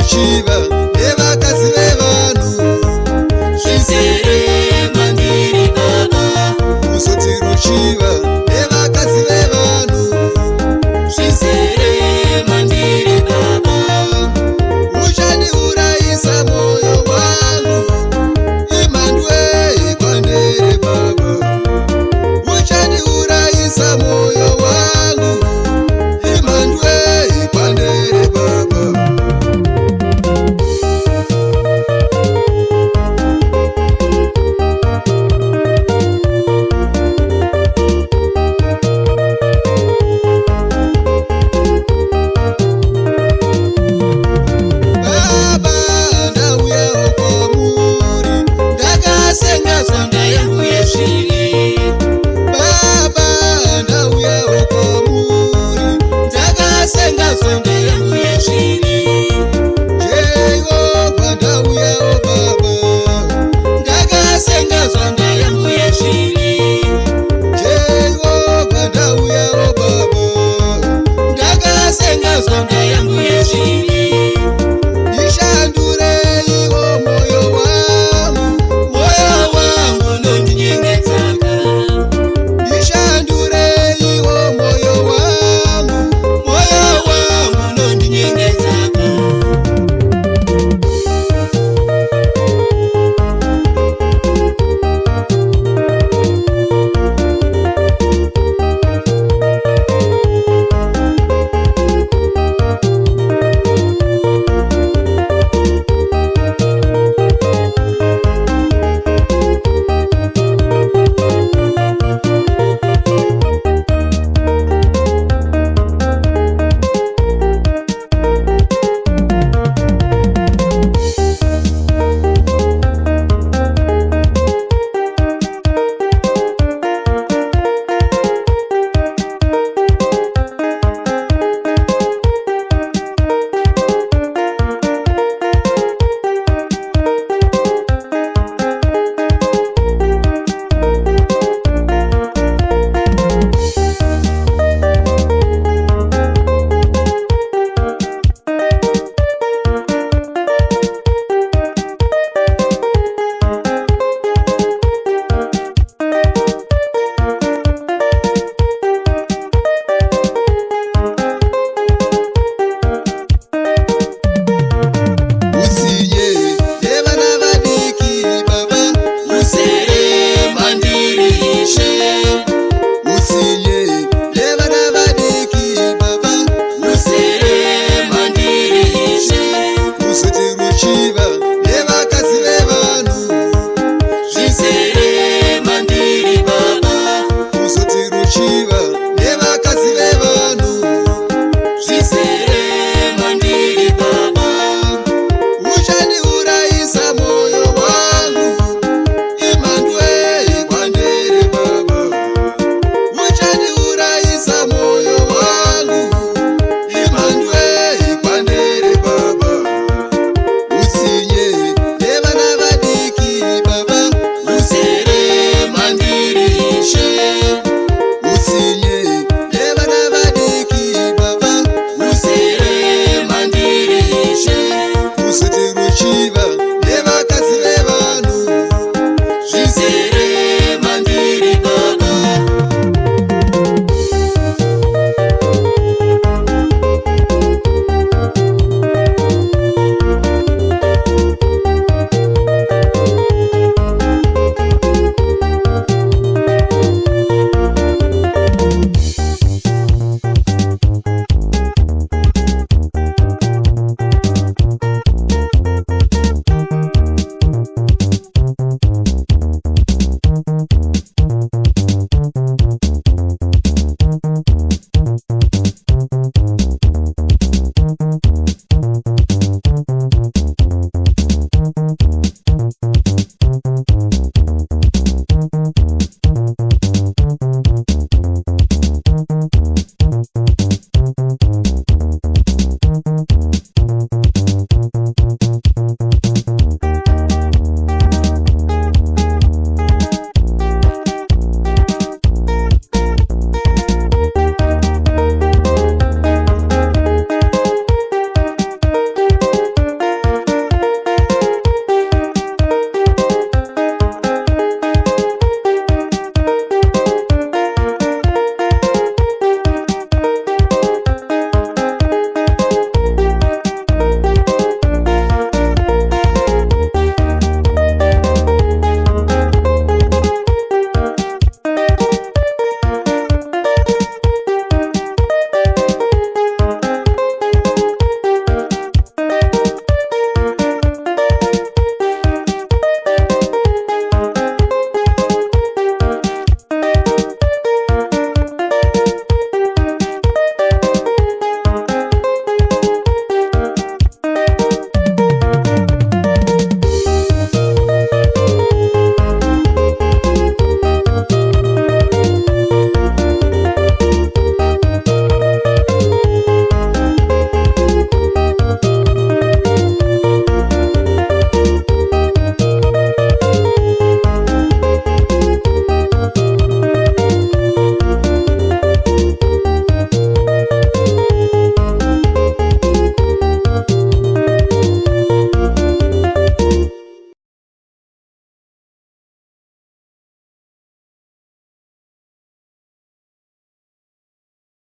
ruchiva nevakazi vevanhu. Zvisere mandiri baba. Kuzoti ruchiva nevakazi vevanhu. Zvisere mandiri baba. Uchandiurayisa moyo wangu, imhandwe kwandere baba. Uchandiurayisa moyo wangu, imhandwe kwandere baba. Baba ndauyawo kwamuri, ndakasenga Sonda yangu yesviri. Baba ndauyawo kwamuri, Ndakasenga sonda yangu yesviri. Jehovha ndauyawo baba. Ndakasenga sonda yangu yesviri. Jehovha ndauyawo baba. Ndakasenga sonda yangu yesviri. Ndishandureiwo moyo wangu, Moyo wangu nondinyengetaka. ndishandureiwo moyo wangu. Moyo wangu nondinyengetaka. Usiye nevana vadiki baba. Zvisere mandiri ishe. Usiye nevana vadiki baba. Zvisere mandiri ishe. Kuzoti ruchiva nevakazi vevanhu. Zvisere mandiri baba. Kuzoti ruchiva nevakazi vevanhu. Zvisere mandiri baba. Uchandiurayisa moyo wangu, imhandwe kwandere baba. Uchandiurayisa moyo wangu, imhandwe kwandere baba. Usiye nevana vadiki baba. Zvisere mandiri ishe. Usiye nevana vadiki baba. Zvisere mandiri ishe. Kuzoti ruchiva nevakazi vevanhu. Zvisere mandiri baba.